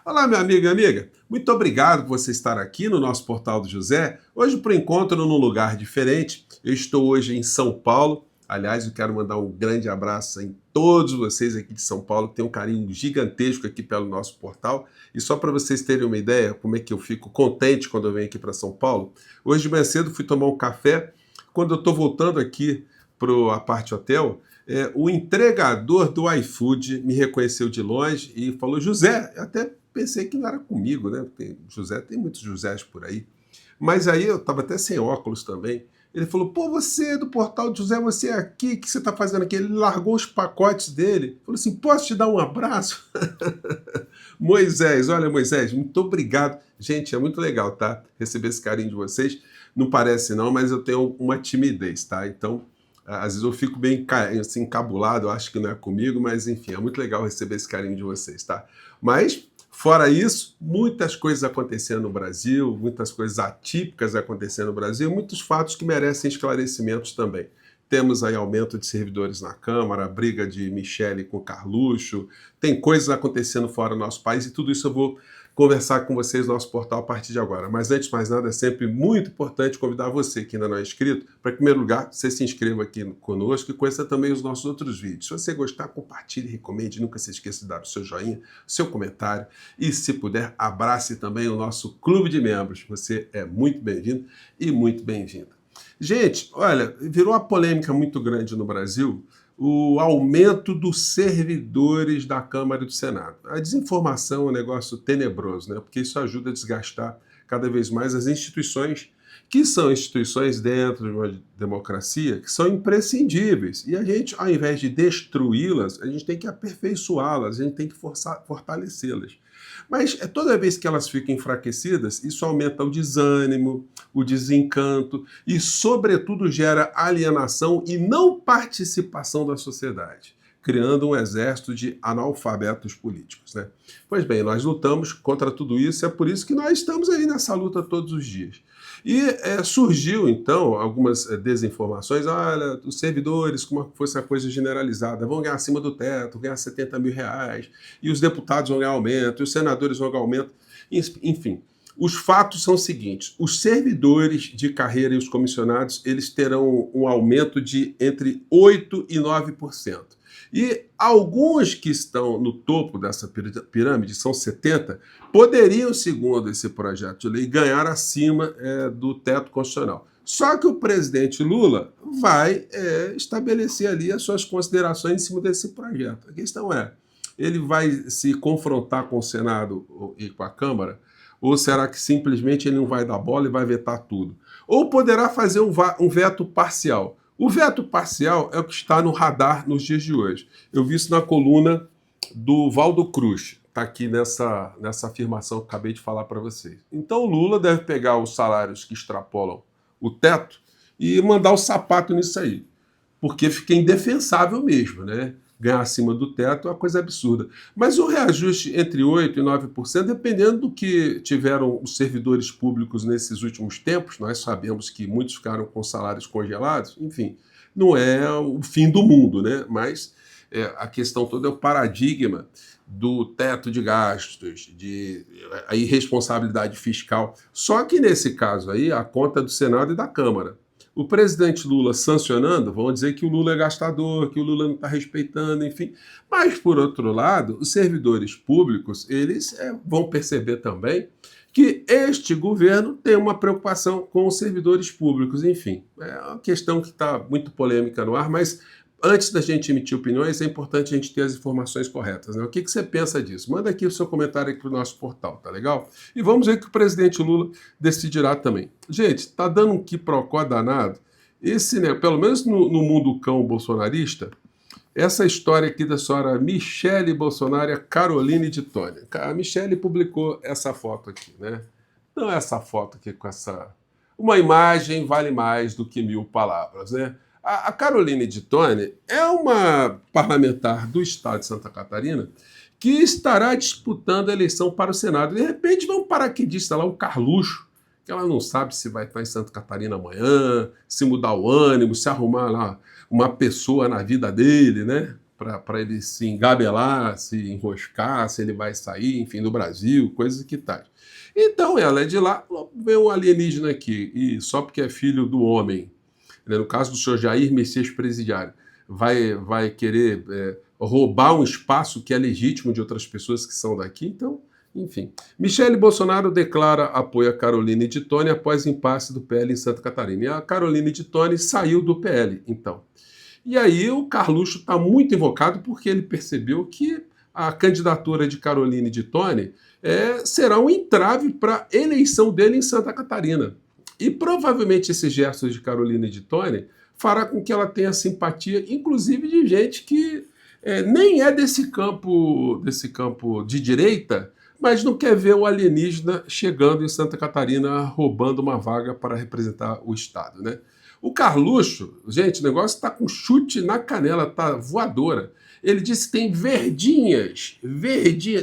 Olá, meu amigo e amiga. Muito obrigado por você estar aqui no nosso Portal do José. Hoje, para o encontro num lugar diferente. Eu estou hoje em São Paulo. Aliás, eu quero mandar um grande abraço em todos vocês aqui de São Paulo, que tem um carinho gigantesco aqui pelo nosso portal. E só para vocês terem uma ideia como é que eu fico contente quando eu venho aqui para São Paulo, hoje de manhã cedo fui tomar um café. Quando eu estou voltando aqui para a parte hotel, o entregador do iFood me reconheceu de longe e falou: José, eu até pensei que não era comigo, né? Porque José, tem muitos Josés por aí. Mas aí eu estava até sem óculos também. Ele falou: pô, você é do portal de José, você é aqui, o que você está fazendo aqui? Ele largou os pacotes dele. Falou assim: posso te dar um abraço? Moisés, olha, Moisés, muito obrigado. Gente, é muito legal, tá? Receber esse carinho de vocês. Não parece não, mas eu tenho uma timidez, tá? Então, às vezes eu fico bem assim, encabulado, eu acho que não é comigo, mas enfim, é muito legal receber esse carinho de vocês, tá? Mas, fora isso, muitas coisas acontecendo no Brasil, muitas coisas atípicas acontecendo no Brasil, muitos fatos que merecem esclarecimentos também. Temos aí aumento de servidores na Câmara, briga de Michele com Carluxo, tem coisas acontecendo fora do nosso país e tudo isso eu vou conversar com vocês no nosso portal a partir de agora. Mas antes de mais nada, é sempre muito importante convidar você que ainda não é inscrito, para, em primeiro lugar, você se inscreva aqui conosco e conheça também os nossos outros vídeos. Se você gostar, compartilhe, recomende, nunca se esqueça de dar o seu joinha, o seu comentário e, se puder, abrace também o nosso clube de membros. Você é muito bem-vindo e muito bem-vinda. Gente, olha, virou uma polêmica muito grande no Brasil o aumento dos servidores da Câmara e do Senado. A desinformação é um negócio tenebroso, né? Porque isso ajuda a desgastar cada vez mais as instituições, que são instituições dentro de uma democracia, que são imprescindíveis. E a gente, ao invés de destruí-las, a gente tem que aperfeiçoá-las, a gente tem que fortalecê-las. Mas toda vez que elas ficam enfraquecidas, isso aumenta o desânimo, o desencanto e, sobretudo, gera alienação e não participação da sociedade, criando um exército de analfabetos políticos, né? Pois bem, nós lutamos contra tudo isso, é por isso que nós estamos aí nessa luta todos os dias. E surgiu, então, algumas desinformações. Olha, os servidores, como se fosse a coisa generalizada, vão ganhar acima do teto, vão ganhar 70 mil reais, e os deputados vão ganhar aumento, e os senadores vão ganhar aumento. Enfim, os fatos são os seguintes: os servidores de carreira e os comissionados, eles terão um aumento de entre 8% e 9%. E alguns que estão no topo dessa pirâmide, são 70, poderiam, segundo esse projeto de lei, ganhar acima do teto constitucional. Só que o presidente Lula vai estabelecer ali as suas considerações em cima desse projeto. A questão é, ele vai se confrontar com o Senado e com a Câmara, ou será que simplesmente ele não vai dar bola e vai vetar tudo? Ou poderá fazer um veto parcial. O veto parcial é o que está no radar nos dias de hoje. Eu vi isso na coluna do Valdo Cruz, está aqui nessa afirmação que acabei de falar para vocês. Então o Lula deve pegar os salários que extrapolam o teto e mandar o sapato nisso aí, porque fica indefensável mesmo, né? Ganhar acima do teto é uma coisa absurda. Mas o reajuste entre 8% e 9%, dependendo do que tiveram os servidores públicos nesses últimos tempos, nós sabemos que muitos ficaram com salários congelados, enfim, não é o fim do mundo, né? Mas a questão toda é o paradigma do teto de gastos, a irresponsabilidade fiscal. Só que nesse caso aí, a conta é do Senado e da Câmara. O presidente Lula sancionando, vão dizer que o Lula é gastador, que o Lula não está respeitando, enfim. Mas, por outro lado, os servidores públicos, eles vão perceber também que este governo tem uma preocupação com os servidores públicos. Enfim, é uma questão que está muito polêmica no ar, mas antes da gente emitir opiniões, é importante a gente ter as informações corretas, né? O que você pensa disso? Manda aqui o seu comentário aqui para o nosso portal, tá legal? E vamos ver o que o presidente Lula decidirá também. Gente, tá dando um quiprocó danado. Esse, né, pelo menos no mundo cão bolsonarista, essa história aqui da senhora Michele Bolsonaro e a Caroline de Tônia. A Michele publicou essa foto aqui, né? Não é essa foto aqui com essa... Uma imagem vale mais do que 1000 palavras, né? A Caroline de Tônia é uma parlamentar do estado de Santa Catarina que estará disputando a eleição para o Senado. De repente, vai um paraquedista lá, um Carluxo, que ela não sabe se vai estar em Santa Catarina amanhã, se mudar o ânimo, se arrumar lá uma pessoa na vida dele, né? para ele se engabelar, se enroscar, se ele vai sair, enfim, do Brasil, coisas que tais. Então ela é de lá, vê um alienígena aqui, e só porque é filho do homem, né, no caso do senhor Jair Messias Presidiário, vai querer roubar um espaço que é legítimo de outras pessoas que são daqui, então, enfim. Michele Bolsonaro declara apoio a Caroline de Tony após impasse do PL em Santa Catarina. E a Caroline de Tony saiu do PL, então. E aí o Carluxo está muito invocado porque ele percebeu que a candidatura de Caroline de Tony será um entrave para a eleição dele em Santa Catarina. E provavelmente esses gestos de Caroline de Tony fará com que ela tenha simpatia, inclusive de gente que nem é desse campo de direita, mas não quer ver o alienígena chegando em Santa Catarina roubando uma vaga para representar o Estado, né? O Carluxo, gente, o negócio está com chute na canela, está voadora. Ele disse que tem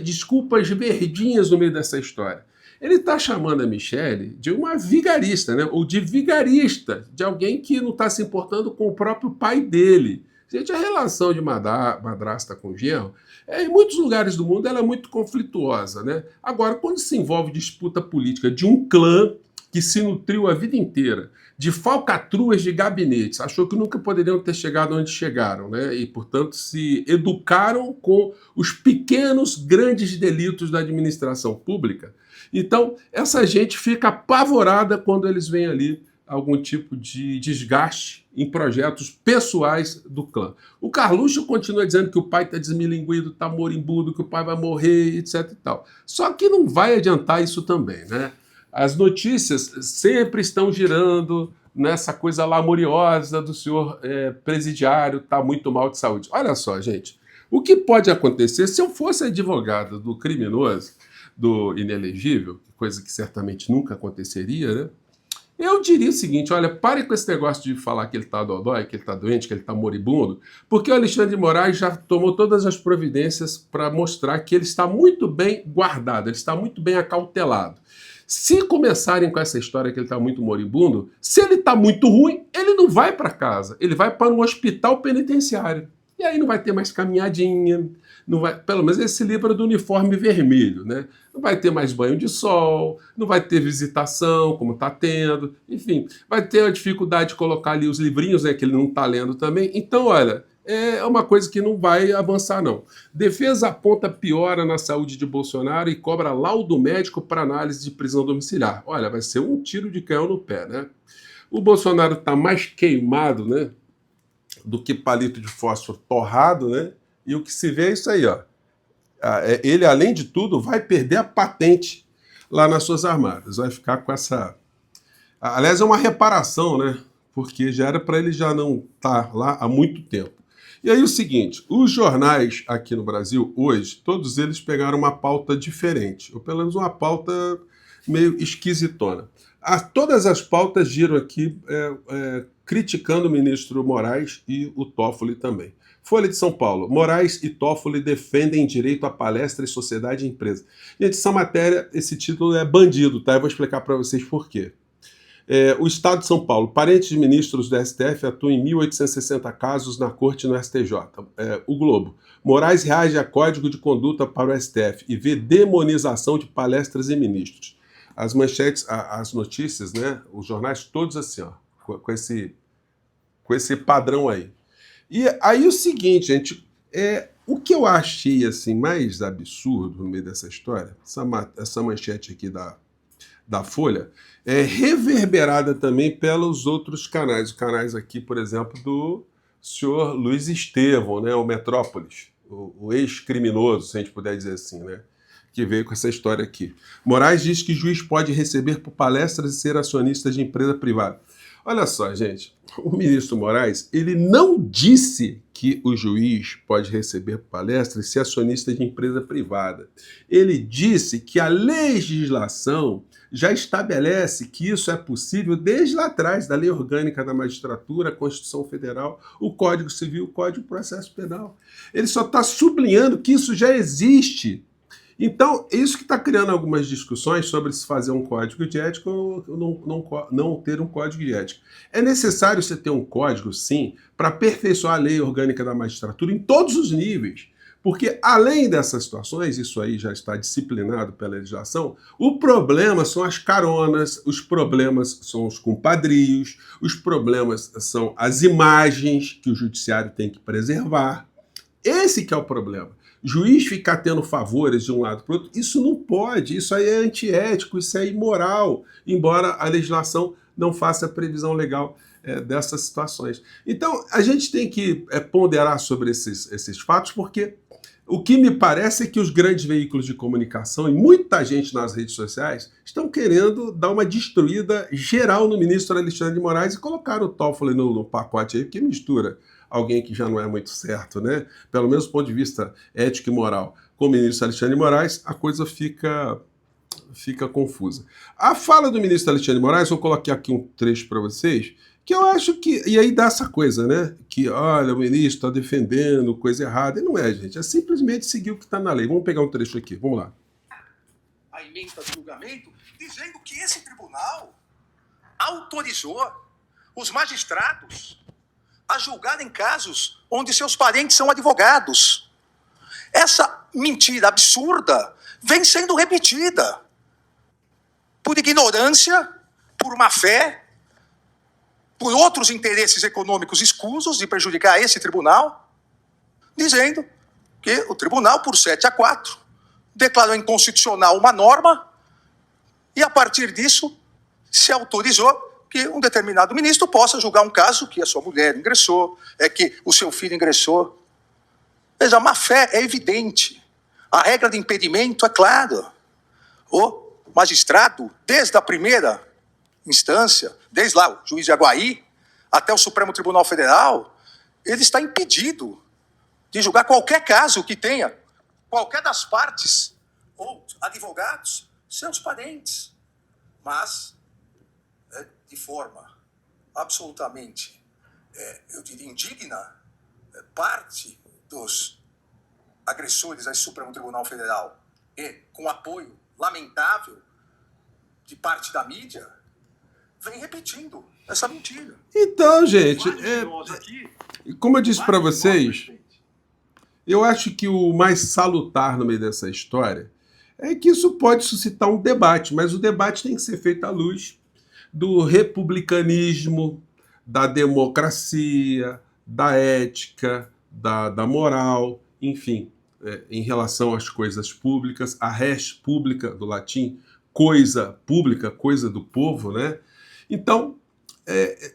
desculpas verdinhas no meio dessa história. Ele está chamando a Michele de uma vigarista, né? Ou de vigarista, de alguém que não está se importando com o próprio pai dele. Gente, a relação de madrasta com genro, em muitos lugares do mundo, ela é muito conflituosa, né? Agora, quando se envolve disputa política de um clã que se nutriu a vida inteira de falcatruas de gabinetes, achou que nunca poderiam ter chegado onde chegaram, né? E, portanto, se educaram com os pequenos, grandes delitos da administração pública. Então, essa gente fica apavorada quando eles veem ali algum tipo de desgaste em projetos pessoais do clã. O Carluxo continua dizendo que o pai está desmilinguido, está moribundo, que o pai vai morrer, etc e tal. Só que não vai adiantar isso também, né? As notícias sempre estão girando nessa coisa lamuriosa do senhor presidiário, está muito mal de saúde. Olha só, gente, o que pode acontecer se eu fosse advogado do criminoso, do inelegível, coisa que certamente nunca aconteceria, né? Eu diria o seguinte, olha, pare com esse negócio de falar que ele está dodói, que ele está doente, que ele está moribundo, porque o Alexandre de Moraes já tomou todas as providências para mostrar que ele está muito bem guardado, ele está muito bem acautelado. Se começarem com essa história que ele está muito moribundo, se ele está muito ruim, ele não vai para casa, ele vai para um hospital penitenciário. E aí não vai ter mais caminhadinha, não vai, pelo menos ele se livra do uniforme vermelho, né? Não vai ter mais banho de sol, não vai ter visitação, como está tendo, enfim, vai ter a dificuldade de colocar ali os livrinhos, né, que ele não está lendo também. Então, olha, é uma coisa que não vai avançar, não. Defesa aponta piora na saúde de Bolsonaro e cobra laudo médico para análise de prisão domiciliar. Olha, vai ser um tiro de canhão no pé, né? O Bolsonaro está mais queimado, né, do que palito de fósforo torrado, né? E o que se vê é isso aí, ó. Ele, além de tudo, vai perder a patente lá nas suas armadas. Vai ficar com essa... Aliás, é uma reparação, né? Porque já era para ele já não estar lá há muito tempo. E aí o seguinte, os jornais aqui no Brasil, hoje, todos eles pegaram uma pauta diferente, ou pelo menos uma pauta meio esquisitona. Todas as pautas giram aqui criticando o ministro Moraes e o Toffoli também. Folha de São Paulo. Moraes e Toffoli defendem direito à palestra em sociedade e empresa. Gente, essa matéria, esse título é bandido, tá? Eu vou explicar para vocês por quê. O Estado de São Paulo. Parentes de ministros do STF atuam em 1.860 casos na corte no STJ. O Globo. Moraes reage a código de conduta para o STF e vê demonização de palestras e ministros. As manchetes, as notícias, né? Os jornais todos assim, ó, com esse padrão aí. E aí o seguinte, gente, o que eu achei assim mais absurdo no meio dessa história, essa manchete aqui da Folha, é reverberada também pelos outros canais. Os canais aqui, por exemplo, do senhor Luiz Estevão, né, o Metrópolis, o ex-criminoso, se a gente puder dizer assim, né, que veio com essa história aqui. Moraes diz que juiz pode receber por palestras e ser acionista de empresa privada. Olha só, gente, o ministro Moraes, ele não disse que o juiz pode receber palestra e ser acionista de empresa privada. Ele disse que a legislação já estabelece que isso é possível desde lá atrás, da Lei Orgânica da Magistratura, a Constituição Federal, o Código Civil, o Código de Processo Penal. Ele só está sublinhando que isso já existe. Então, isso que está criando algumas discussões sobre se fazer um código de ética ou não ter um código de ética. É necessário você ter um código, sim, para aperfeiçoar a lei orgânica da magistratura em todos os níveis. Porque, além dessas situações, isso aí já está disciplinado pela legislação, o problema são as caronas, os problemas são os compadrios, os problemas são as imagens que o judiciário tem que preservar. Esse que é o problema. Juiz ficar tendo favores de um lado para o outro, isso não pode, isso aí é antiético, isso é imoral, embora a legislação não faça previsão legal dessas situações. Então, a gente tem que ponderar sobre esses fatos, porque o que me parece é que os grandes veículos de comunicação e muita gente nas redes sociais estão querendo dar uma destruída geral no ministro Alexandre de Moraes e colocar o Toffoli no pacote aí, porque mistura alguém que já não é muito certo, né? Pelo menos do ponto de vista ético e moral, com o ministro Alexandre de Moraes, a coisa fica confusa. A fala do ministro Alexandre de Moraes, eu coloquei aqui um trecho para vocês, que eu acho que... E aí dá essa coisa, né? Que, olha, o ministro está defendendo coisa errada. E não é, gente. É simplesmente seguir o que está na lei. Vamos pegar um trecho aqui. Vamos lá. A emenda de julgamento dizendo que esse tribunal autorizou os magistrados a julgarem casos onde seus parentes são advogados. Essa mentira absurda vem sendo repetida por ignorância, por má fé, por outros interesses econômicos escusos de prejudicar esse tribunal, dizendo que o tribunal, por 7-4, declarou inconstitucional uma norma e, a partir disso, se autorizou que um determinado ministro possa julgar um caso que a sua mulher ingressou, que o seu filho ingressou. Veja, a má-fé é evidente. A regra de impedimento é clara. O magistrado, desde a primeira instância, desde lá o juiz de Aguaí, até o Supremo Tribunal Federal, ele está impedido de julgar qualquer caso que tenha qualquer das partes ou advogados, seus parentes. Mas, de forma absolutamente, eu diria, indigna, parte dos agressores ao Supremo Tribunal Federal e com apoio lamentável de parte da mídia, vem repetindo essa mentira. Então, gente, como eu disse para vocês, eu acho que o mais salutar no meio dessa história é que isso pode suscitar um debate, mas o debate tem que ser feito à luz do republicanismo, da democracia, da ética, da moral, enfim, em relação às coisas públicas, a res publica, do latim, coisa pública, coisa do povo, né? Então,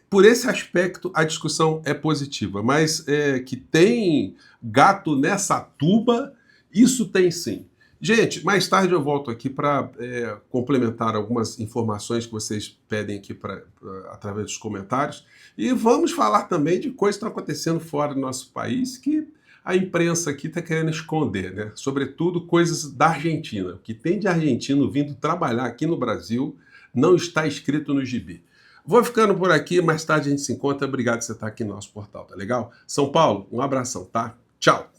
por esse aspecto, a discussão é positiva, mas que tem gato nessa tuba, isso tem sim. Gente, mais tarde eu volto aqui para complementar algumas informações que vocês pedem aqui através dos comentários. E vamos falar também de coisas que estão acontecendo fora do nosso país que a imprensa aqui está querendo esconder, né? Sobretudo coisas da Argentina. O que tem de argentino vindo trabalhar aqui no Brasil não está escrito no gibi. Vou ficando por aqui, mais tarde a gente se encontra. Obrigado por você estar aqui no nosso portal, tá legal? São Paulo, um abração, tá? Tchau!